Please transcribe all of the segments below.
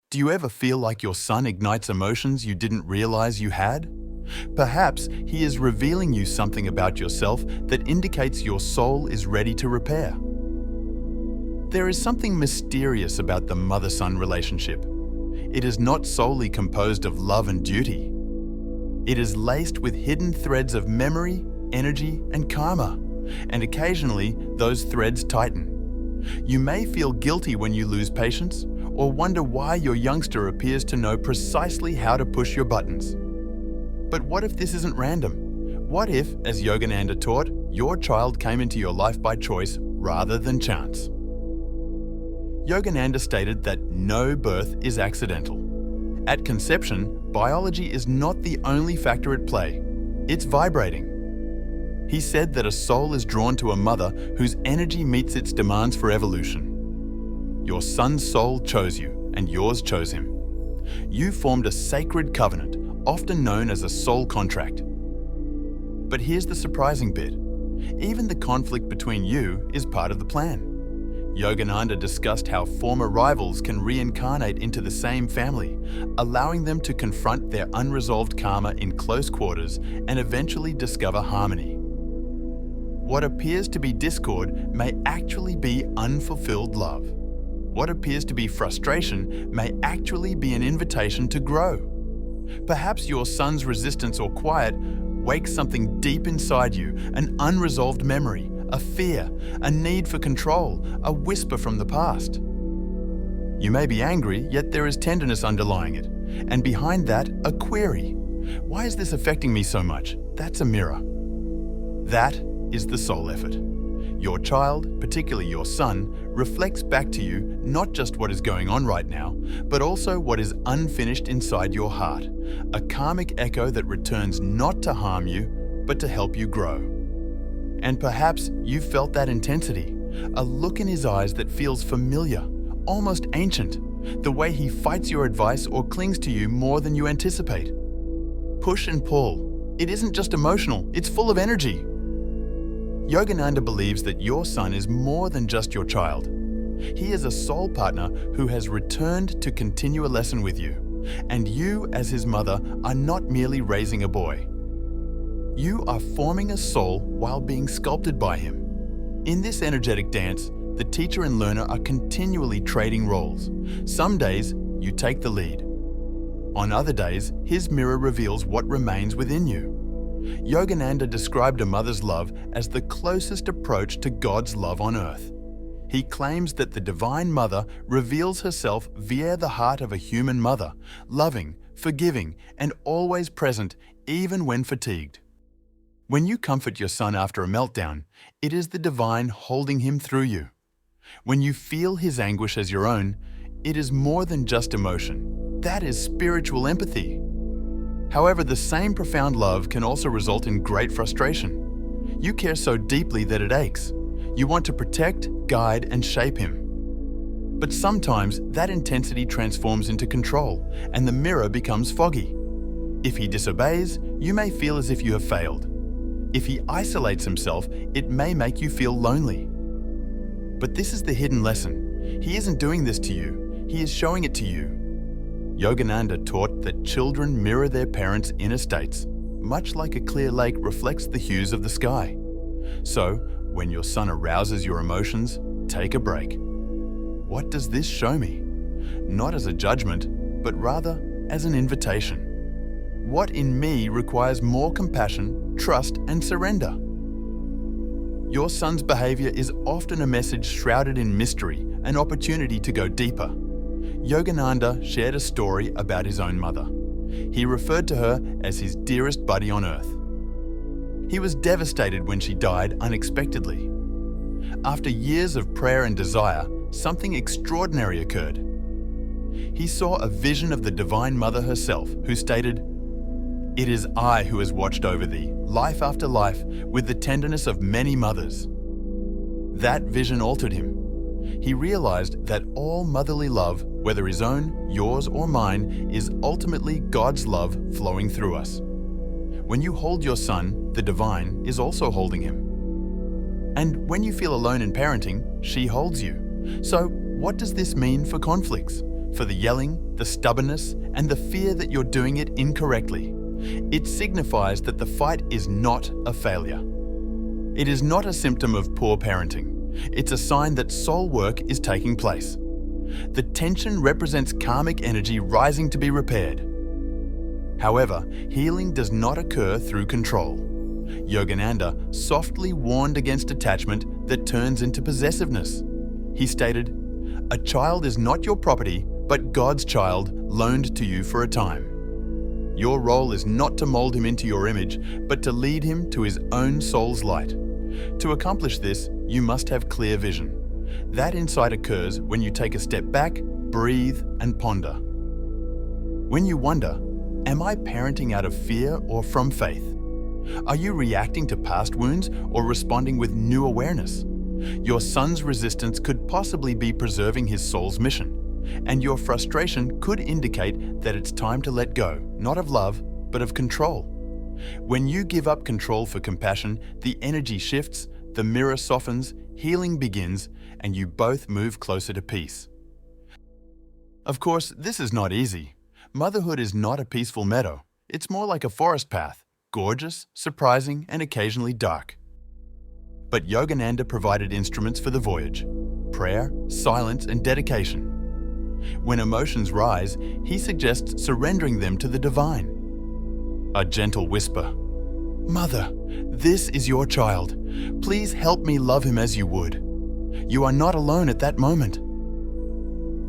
Do you ever feel like your son ignites emotions you didn't realize you had? Perhaps he is revealing you something about yourself that indicates your soul is ready to repair. There is something mysterious about the mother-son relationship. It is not solely composed of love and duty. It is laced with hidden threads of memory, energy, and karma, and occasionally those threads tighten. You may feel guilty when you lose patience, or wonder why your youngster appears to know precisely how to push your buttons. But what if this isn't random? What if, as Yogananda taught, your child came into your life by choice rather than chance? Yogananda stated that no birth is accidental. At conception, biology is not the only factor at play. It's vibrating. He said that a soul is drawn to a mother whose energy meets its demands for evolution. Your son's soul chose you, and yours chose him. You formed a sacred covenant, often known as a soul contract. But here's the surprising bit. Even the conflict between you is part of the plan. Yogananda discussed how former rivals can reincarnate into the same family, allowing them to confront their unresolved karma in close quarters and eventually discover harmony. What appears to be discord may actually be unfulfilled love. What appears to be frustration may actually be an invitation to grow. Perhaps your son's resistance or quiet wakes something deep inside you, an unresolved memory, a fear, a need for control, a whisper from the past. You may be angry, yet there is tenderness underlying it, and behind that, a query. Why is this affecting me so much? That's a mirror. That is the soul effort. Your child, particularly your son, reflects back to you not just what is going on right now, but also what is unfinished inside your heart, a karmic echo that returns not to harm you, but to help you grow. And perhaps you felt that intensity, a look in his eyes that feels familiar, almost ancient, the way he fights your advice or clings to you more than you anticipate. Push and pull. It isn't just emotional, it's full of energy. Yogananda believes that your son is more than just your child. He is a soul partner who has returned to continue a lesson with you, and you, as his mother, are not merely raising a boy. You are forming a soul while being sculpted by him. In this energetic dance, the teacher and learner are continually trading roles. Some days, you take the lead. On other days, his mirror reveals what remains within you. Yogananda described a mother's love as the closest approach to God's love on earth. He claims that the Divine Mother reveals herself via the heart of a human mother, loving, forgiving, and always present, even when fatigued. When you comfort your son after a meltdown, it is the Divine holding him through you. When you feel his anguish as your own, it is more than just emotion. That is spiritual empathy. However, the same profound love can also result in great frustration. You care so deeply that it aches. You want to protect, guide, and shape him. But sometimes that intensity transforms into control, and the mirror becomes foggy. If he disobeys, you may feel as if you have failed. If he isolates himself, it may make you feel lonely. But this is the hidden lesson. He isn't doing this to you. He is showing it to you. Yogananda taught that children mirror their parents' inner states, much like a clear lake reflects the hues of the sky. So, when your son arouses your emotions, take a break. What does this show me? Not as a judgment, but rather as an invitation. What in me requires more compassion, trust, and surrender? Your son's behavior is often a message shrouded in mystery, an opportunity to go deeper. Yogananda shared a story about his own mother. He referred to her as his dearest buddy on earth. He was devastated when she died unexpectedly. After years of prayer and desire, something extraordinary occurred. He saw a vision of the Divine Mother herself, who stated, "It is I who has watched over thee, life after life, with the tenderness of many mothers." That vision altered him. He realized that all motherly love, whether his own, yours, or mine, is ultimately God's love flowing through us. When you hold your son, the Divine is also holding him. And when you feel alone in parenting, she holds you. So, what does this mean for conflicts? for the yelling, the stubbornness, and the fear that you're doing it incorrectly. It signifies that the fight is not a failure. It is not a symptom of poor parenting. It's a sign that soul work is taking place. The tension represents karmic energy rising to be repaired. However, healing does not occur through control. Yogananda softly warned against attachment that turns into possessiveness. He stated, "A child is not your property, but God's child loaned to you for a time. Your role is not to mold him into your image, but to lead him to his own soul's light. To accomplish this, you must have clear vision. That insight occurs when you take a step back, breathe, and ponder. When you wonder, am I parenting out of fear or from faith? Are you reacting to past wounds or responding with new awareness? Your son's resistance could possibly be preserving his soul's mission, and your frustration could indicate that it's time to let go, not of love, but of control. When you give up control for compassion, the energy shifts, the mirror softens, healing begins, and you both move closer to peace." Of course, this is not easy. Motherhood is not a peaceful meadow. It's more like a forest path, gorgeous, surprising, and occasionally dark. But Yogananda provided instruments for the voyage: prayer, silence, and dedication. When emotions rise, he suggests surrendering them to the divine. A gentle whisper, "Mother, this is your child. Please help me love him as you would." You are not alone at that moment.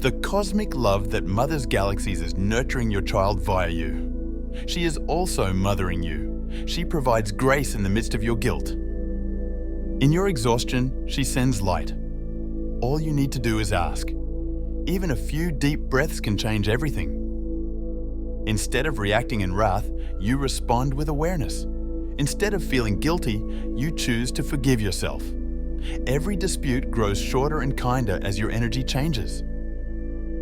The cosmic love that mothers galaxies is nurturing your child via you. She is also mothering you. She provides grace in the midst of your guilt. In your exhaustion, she sends light. All you need to do is ask. Even a few deep breaths can change everything. Instead of reacting in wrath, you respond with awareness. Instead of feeling guilty, you choose to forgive yourself. Every dispute grows shorter and kinder as your energy changes.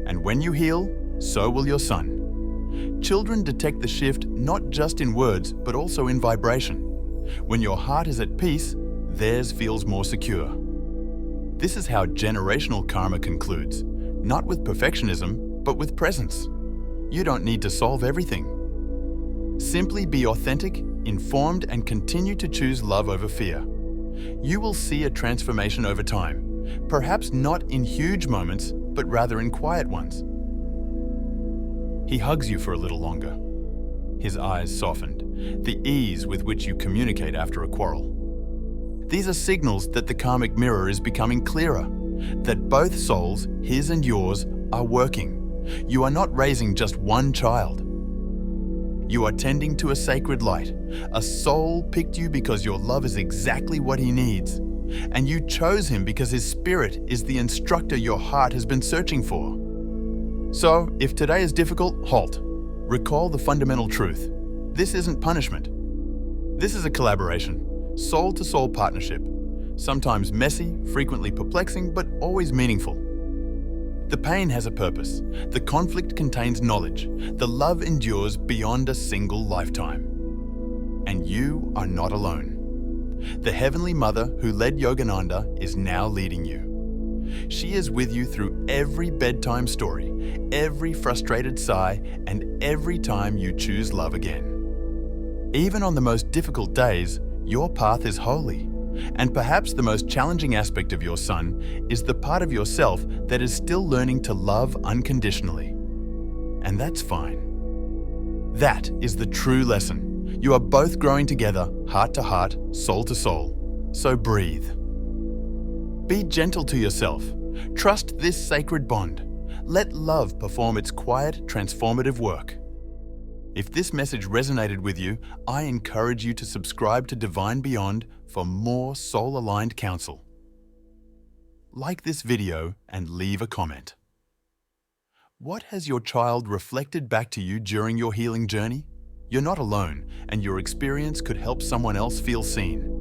And when you heal, so will your son. Children detect the shift not just in words, but also in vibration. When your heart is at peace, theirs feels more secure. This is how generational karma concludes, not with perfectionism, but with presence. You don't need to solve everything. Simply be authentic, informed, and continue to choose love over fear. You will see a transformation over time, perhaps not in huge moments, but rather in quiet ones. He hugs you for a little longer. His eyes softened, the ease with which you communicate after a quarrel. These are signals that the karmic mirror is becoming clearer, that both souls, his and yours, are working. You are not raising just one child. You are tending to a sacred light. A soul picked you because your love is exactly what he needs. And you chose him because his spirit is the instructor your heart has been searching for. So, if today is difficult, halt. Recall the fundamental truth. This isn't punishment. This is a collaboration, soul-to-soul partnership. Sometimes messy, frequently perplexing, but always meaningful. The pain has a purpose. The conflict contains knowledge. The love endures beyond a single lifetime. And you are not alone. The Heavenly Mother who led Yogananda is now leading you. She is with you through every bedtime story, every frustrated sigh, and every time you choose love again. Even on the most difficult days, your path is holy. And perhaps the most challenging aspect of your son is the part of yourself that is still learning to love unconditionally. And that's fine. That is the true lesson. You are both growing together, heart to heart, soul to soul. So breathe. Be gentle to yourself. Trust this sacred bond. Let love perform its quiet, transformative work. If this message resonated with you, I encourage you to subscribe to Divine Beyond for more soul-aligned counsel. Like this video and leave a comment. What has your child reflected back to you during your healing journey? You're not alone, and your experience could help someone else feel seen.